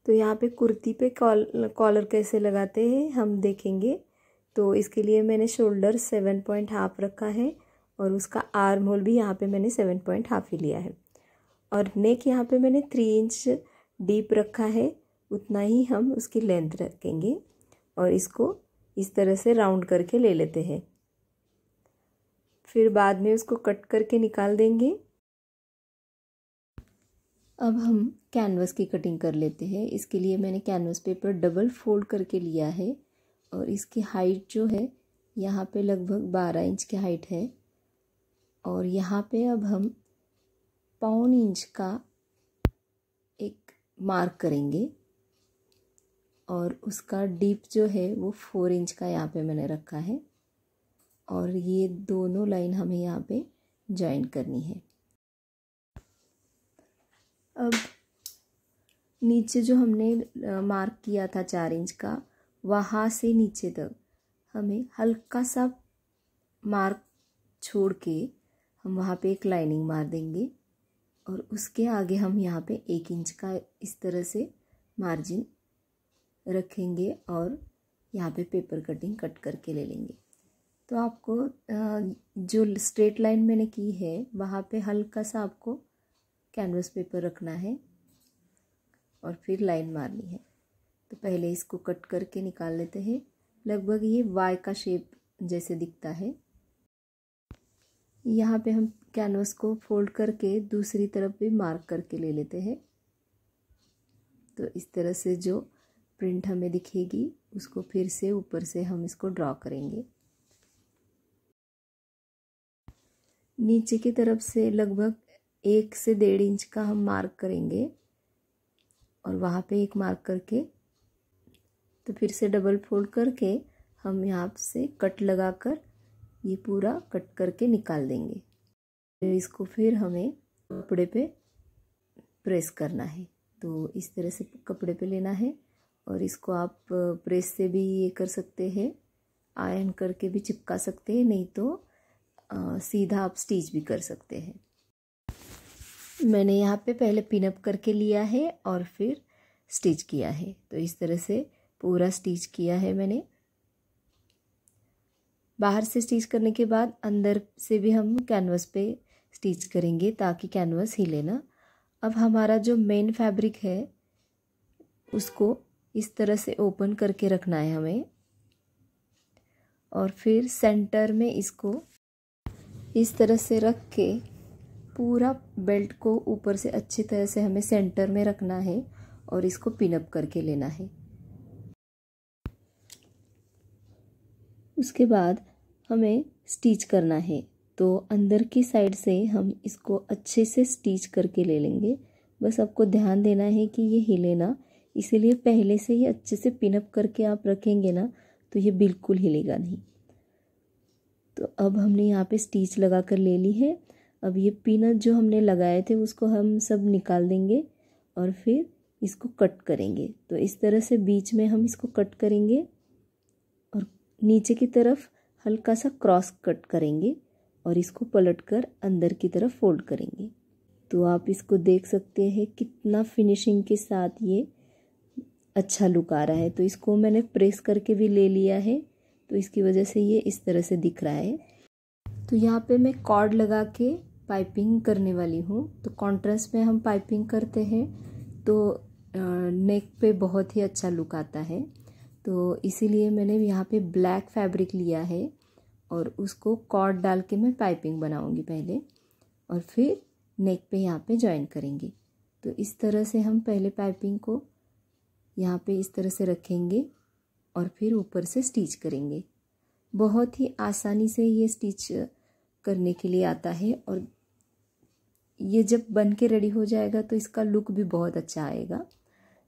तो यहाँ पे कुर्ती पे कॉलर कैसे लगाते हैं हम देखेंगे। तो इसके लिए मैंने शोल्डर 7.5 रखा है और उसका आर्म होल भी यहाँ पे मैंने 7.5 ही लिया है। और नेक यहाँ पे मैंने 3 इंच डीप रखा है, उतना ही हम उसकी लेंथ रखेंगे और इसको इस तरह से राउंड करके ले लेते हैं। फिर बाद में उसको कट करके निकाल देंगे। अब हम कैनवस की कटिंग कर लेते हैं। इसके लिए मैंने कैनवस पेपर डबल फोल्ड करके लिया है और इसकी हाइट जो है यहाँ पे लगभग 12 इंच की हाइट है। और यहाँ पे अब हम 1.25 इंच का एक मार्क करेंगे और उसका डीप जो है वो 4 इंच का यहाँ पे मैंने रखा है और ये दोनों लाइन हमें यहाँ पे ज्वाइन करनी है। अब नीचे जो हमने मार्क किया था 4 इंच का, वहाँ से नीचे तक हमें हल्का सा मार्क छोड़ के हम वहाँ पे एक लाइनिंग मार देंगे और उसके आगे हम यहाँ पे 1 इंच का इस तरह से मार्जिन रखेंगे और यहाँ पे पेपर कटिंग कट करके ले लेंगे। तो आपको जो स्ट्रेट लाइन मैंने की है वहाँ पे हल्का सा आपको कैनवस पेपर रखना है और फिर लाइन मारनी है। तो पहले इसको कट करके निकाल लेते हैं। लगभग ये वाई का शेप जैसे दिखता है। यहाँ पे हम कैनवस को फोल्ड करके दूसरी तरफ भी मार्क करके ले लेते हैं। तो इस तरह से जो प्रिंट हमें दिखेगी उसको फिर से ऊपर से हम इसको ड्रॉ करेंगे। नीचे की तरफ से लगभग 1 से 1.5 इंच का हम मार्क करेंगे और वहाँ पे एक मार्क करके तो फिर से डबल फोल्ड करके हम यहाँ से कट लगाकर ये पूरा कट करके निकाल देंगे। फिर इसको फिर हमें कपड़े पे प्रेस करना है। तो इस तरह से कपड़े पे लेना है और इसको आप प्रेस से भी ये कर सकते हैं, आयरन करके भी चिपका सकते हैं, नहीं तो सीधा आप स्टिच भी कर सकते हैं। मैंने यहाँ पे पहले पिनअप करके लिया है और फिर स्टिच किया है। तो इस तरह से पूरा स्टिच किया है मैंने। बाहर से स्टिच करने के बाद अंदर से भी हम कैनवस पे स्टिच करेंगे ताकि कैनवस हिले ना। अब हमारा जो मेन फैब्रिक है उसको इस तरह से ओपन करके रखना है हमें और फिर सेंटर में इसको इस तरह से रख के पूरा बेल्ट को ऊपर से अच्छी तरह से हमें सेंटर में रखना है और इसको पिनअप करके लेना है। उसके बाद हमें स्टिच करना है। तो अंदर की साइड से हम इसको अच्छे से स्टिच करके ले लेंगे। बस आपको ध्यान देना है कि ये हिले ना, इसीलिए पहले से ही अच्छे से पिनअप करके आप रखेंगे ना तो ये बिल्कुल हिलेगा नहीं। तो अब हमने यहाँ पे स्टिच लगा कर ले ली है। अब ये पिनअप जो हमने लगाए थे उसको हम सब निकाल देंगे और फिर इसको कट करेंगे। तो इस तरह से बीच में हम इसको कट करेंगे और नीचे की तरफ हल्का सा क्रॉस कट करेंगे और इसको पलटकर अंदर की तरफ फोल्ड करेंगे। तो आप इसको देख सकते हैं कितना फिनिशिंग के साथ ये अच्छा लुक आ रहा है। तो इसको मैंने प्रेस करके भी ले लिया है, तो इसकी वजह से ये इस तरह से दिख रहा है। तो यहाँ पे मैं कॉर्ड लगा के पाइपिंग करने वाली हूँ। तो कॉन्ट्रास्ट में हम पाइपिंग करते हैं तो नेक पे बहुत ही अच्छा लुक आता है। तो इसीलिए मैंने यहाँ पे ब्लैक फैब्रिक लिया है और उसको कॉर्ड डाल के मैं पाइपिंग बनाऊँगी पहले और फिर नेक पे यहाँ पे जॉइन करेंगे। तो इस तरह से हम पहले पाइपिंग को यहाँ पे इस तरह से रखेंगे और फिर ऊपर से स्टिच करेंगे। बहुत ही आसानी से ये स्टिच करने के लिए आता है और ये जब बन के रेडी हो जाएगा तो इसका लुक भी बहुत अच्छा आएगा।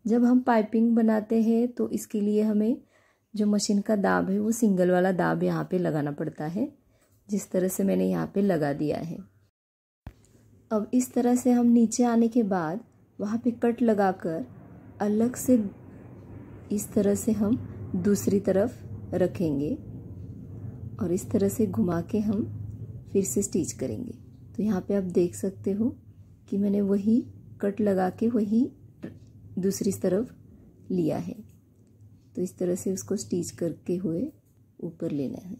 जब हम पाइपिंग बनाते हैं तो इसके लिए हमें जो मशीन का दाब है वो सिंगल वाला दाब यहाँ पे लगाना पड़ता है, जिस तरह से मैंने यहाँ पे लगा दिया है। अब इस तरह से हम नीचे आने के बाद वहाँ पे कट लगाकर अलग से इस तरह से हम दूसरी तरफ रखेंगे और इस तरह से घुमा के हम फिर से स्टिच करेंगे। तो यहाँ पे आप देख सकते हो कि मैंने वही कट लगा के वही दूसरी तरफ लिया है। तो इस तरह से उसको स्टिच करके हुए ऊपर लेना है।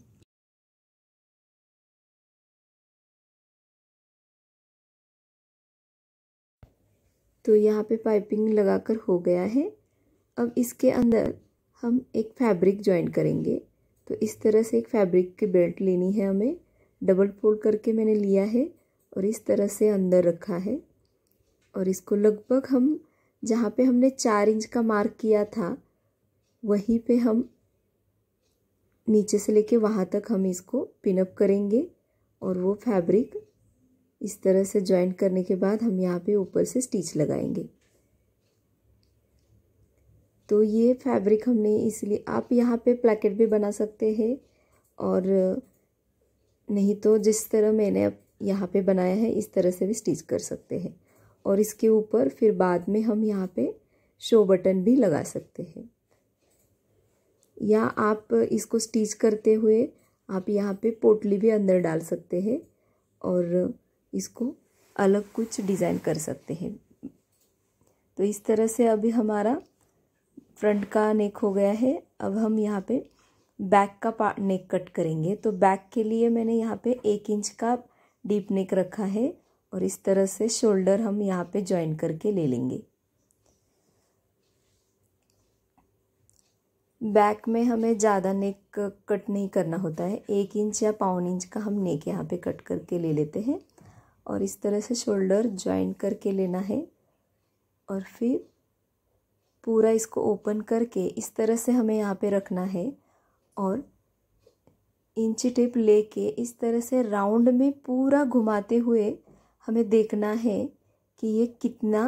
तो यहाँ पे पाइपिंग लगाकर हो गया है। अब इसके अंदर हम एक फैब्रिक जॉइन करेंगे। तो इस तरह से एक फैब्रिक की बेल्ट लेनी है हमें। डबल फोल्ड करके मैंने लिया है और इस तरह से अंदर रखा है। और इसको लगभग हम जहाँ पे हमने 4 इंच का मार्क किया था वहीं पे हम नीचे से लेके वहाँ तक हम इसको पिनअप करेंगे। और वो फैब्रिक इस तरह से जॉइन करने के बाद हम यहाँ पे ऊपर से स्टिच लगाएंगे। तो ये फैब्रिक हमने इसलिए, आप यहाँ पे प्लेकेट भी बना सकते हैं और नहीं तो जिस तरह मैंने अब यहाँ पे बनाया है इस तरह से भी स्टिच कर सकते हैं। और इसके ऊपर फिर बाद में हम यहाँ पे शो बटन भी लगा सकते हैं, या आप इसको स्टिच करते हुए आप यहाँ पे पोटली भी अंदर डाल सकते हैं और इसको अलग कुछ डिज़ाइन कर सकते हैं। तो इस तरह से अभी हमारा फ्रंट का नेक हो गया है। अब हम यहाँ पे बैक का नेक कट करेंगे। तो बैक के लिए मैंने यहाँ पे 1 इंच का डीप नेक रखा है और इस तरह से शोल्डर हम यहाँ पे जॉइन करके ले लेंगे। बैक में हमें ज़्यादा नेक कट नहीं करना होता है, 1 इंच या 1.25 इंच का हम नेक यहाँ पे कट करके ले लेते हैं और इस तरह से शोल्डर जॉइन करके लेना है। और फिर पूरा इसको ओपन करके इस तरह से हमें यहाँ पे रखना है और इंची टेप लेके इस तरह से राउंड में पूरा घुमाते हुए हमें देखना है कि ये कितना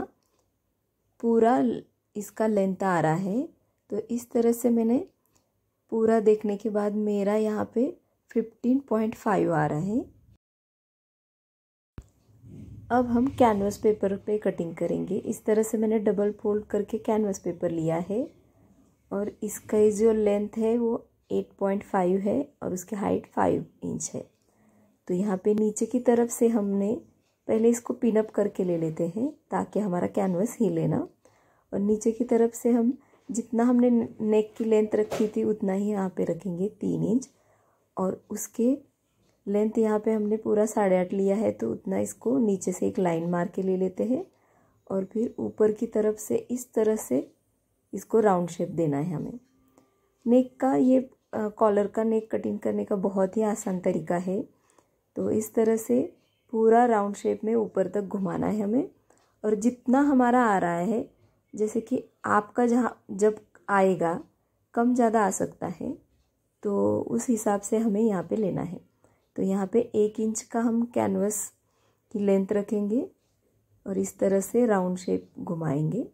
पूरा इसका लेंथ आ रहा है। तो इस तरह से मैंने पूरा देखने के बाद मेरा यहाँ पे 15.5 आ रहा है। अब हम कैनवस पेपर पे कटिंग करेंगे। इस तरह से मैंने डबल फोल्ड करके कैनवस पेपर लिया है और इसका जो लेंथ है वो 8.5 है और उसकी हाइट 5 इंच है। तो यहाँ पे नीचे की तरफ से हमने पहले इसको पिनअप करके ले लेते हैं ताकि हमारा कैनवस हिले ना। और नीचे की तरफ से हम जितना हमने नेक की लेंथ रखी थी उतना ही यहाँ पे रखेंगे 3 इंच। और उसके लेंथ यहाँ पे हमने पूरा 8.5 लिया है तो उतना इसको नीचे से एक लाइन मार के ले लेते हैं और फिर ऊपर की तरफ से इस तरह से इसको राउंड शेप देना है हमें। नेक का ये कॉलर का नेक कटिंग करने का बहुत ही आसान तरीका है। तो इस तरह से पूरा राउंड शेप में ऊपर तक घुमाना है हमें। और जितना हमारा आ रहा है, जैसे कि आपका जहाँ जब आएगा कम ज़्यादा आ सकता है तो उस हिसाब से हमें यहाँ पे लेना है। तो यहाँ पे 1 इंच का हम कैनवस की लेंथ रखेंगे और इस तरह से राउंड शेप घुमाएंगे।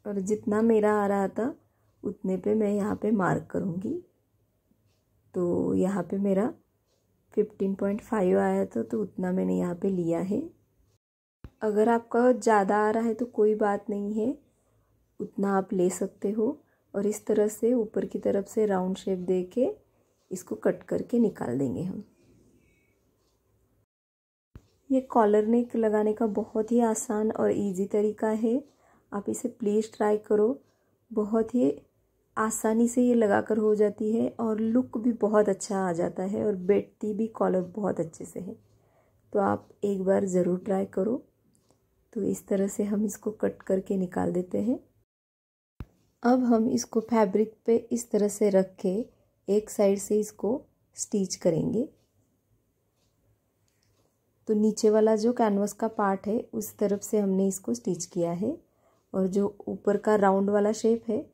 और जितना मेरा आ रहा था उतने पे मैं यहाँ पे मार्क करूँगी। तो यहाँ पे मेरा 15.5 आया था तो उतना मैंने यहाँ पे लिया है। अगर आपका ज़्यादा आ रहा है तो कोई बात नहीं है, उतना आप ले सकते हो। और इस तरह से ऊपर की तरफ से राउंड शेप दे के इसको कट करके निकाल देंगे हम। ये कॉलर नेक लगाने का बहुत ही आसान और इजी तरीका है, आप इसे प्लीज़ ट्राई करो। बहुत ही आसानी से ये लगाकर हो जाती है और लुक भी बहुत अच्छा आ जाता है और बैठती भी कॉलर बहुत अच्छे से है। तो आप एक बार ज़रूर ट्राई करो। तो इस तरह से हम इसको कट करके निकाल देते हैं। अब हम इसको फैब्रिक पे इस तरह से रख के एक साइड से इसको स्टिच करेंगे। तो नीचे वाला जो कैनवस का पार्ट है उस तरफ से हमने इसको स्टिच किया है और जो ऊपर का राउंड वाला शेप है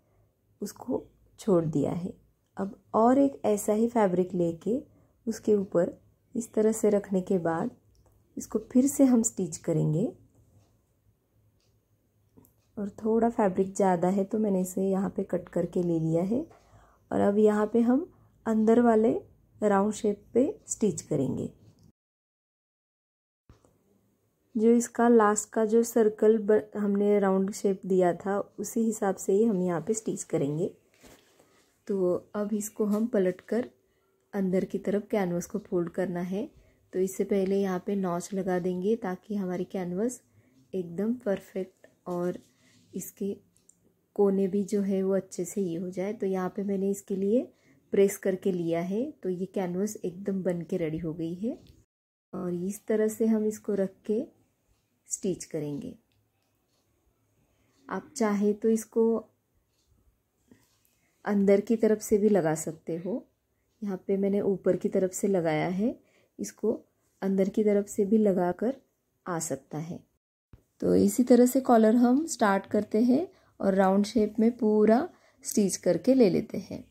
उसको छोड़ दिया है। अब और एक ऐसा ही फैब्रिक लेके उसके ऊपर इस तरह से रखने के बाद इसको फिर से हम स्टिच करेंगे। और थोड़ा फैब्रिक ज़्यादा है तो मैंने इसे यहाँ पे कट करके ले लिया है। और अब यहाँ पे हम अंदर वाले राउंड शेप पे स्टिच करेंगे। जो इसका लास्ट का जो सर्कल हमने राउंड शेप दिया था उसी हिसाब से ही हम यहाँ पे स्टिच करेंगे। तो अब इसको हम पलटकर अंदर की तरफ कैनवस को फोल्ड करना है। तो इससे पहले यहाँ पे नॉच लगा देंगे ताकि हमारी कैनवस एकदम परफेक्ट और इसके कोने भी जो है वो अच्छे से ये हो जाए। तो यहाँ पे मैंने इसके लिए प्रेस करके लिया है, तो ये कैनवस एकदम बन के रेडी हो गई है। और इस तरह से हम इसको रख के स्टिच करेंगे। आप चाहे तो इसको अंदर की तरफ से भी लगा सकते हो। यहाँ पे मैंने ऊपर की तरफ से लगाया है, इसको अंदर की तरफ से भी लगाकर आ सकता है। तो इसी तरह से कॉलर हम स्टार्ट करते हैं और राउंड शेप में पूरा स्टिच करके ले लेते हैं।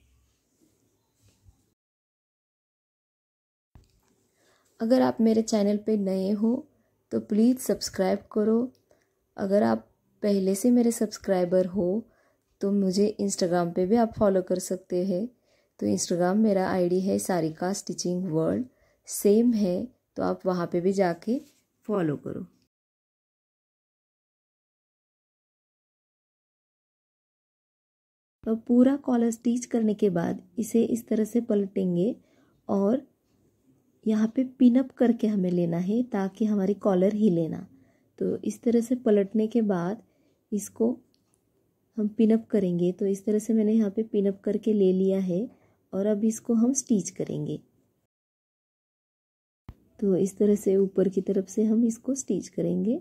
अगर आप मेरे चैनल पे नए हो तो प्लीज़ सब्सक्राइब करो। अगर आप पहले से मेरे सब्सक्राइबर हो तो मुझे इंस्टाग्राम पे भी आप फॉलो कर सकते हैं। तो इंस्टाग्राम मेरा आईडी है सारिका स्टिचिंग वर्ल्ड, सेम है, तो आप वहाँ पे भी जाके फॉलो करो। तो पूरा कॉलर स्टिच करने के बाद इसे इस तरह से पलटेंगे और यहाँ पे पिन अप करके हमें लेना है ताकि हमारी कॉलर हिले ना। तो इस तरह से पलटने के बाद इसको हम पिन अप करेंगे। तो इस तरह से मैंने यहाँ पे पिन अप करके ले लिया है और अब इसको हम स्टिच करेंगे। तो इस तरह से ऊपर की तरफ से हम इसको स्टिच करेंगे।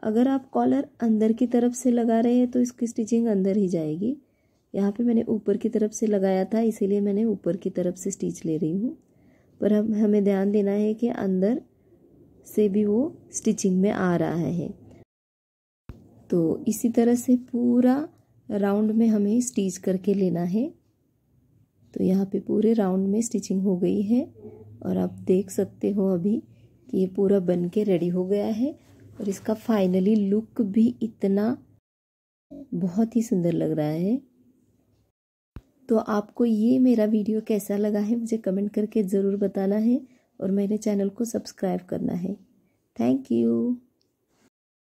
अगर आप कॉलर अंदर की तरफ से लगा रहे हैं तो इसकी स्टिचिंग अंदर ही जाएगी। यहाँ पे मैंने ऊपर की तरफ से लगाया था, इसीलिए मैंने ऊपर की तरफ से स्टिच ले रही हूँ। पर हमें ध्यान देना है कि अंदर से भी वो स्टिचिंग में आ रहा है। तो इसी तरह से पूरा राउंड में हमें स्टिच करके लेना है। तो यहाँ पे पूरे राउंड में स्टिचिंग हो गई है और आप देख सकते हो अभी कि ये पूरा बन के रेडी हो गया है। और इसका फाइनली लुक भी इतना बहुत ही सुंदर लग रहा है। तो आपको ये मेरा वीडियो कैसा लगा है मुझे कमेंट करके ज़रूर बताना है और मेरे चैनल को सब्सक्राइब करना है। Thank you.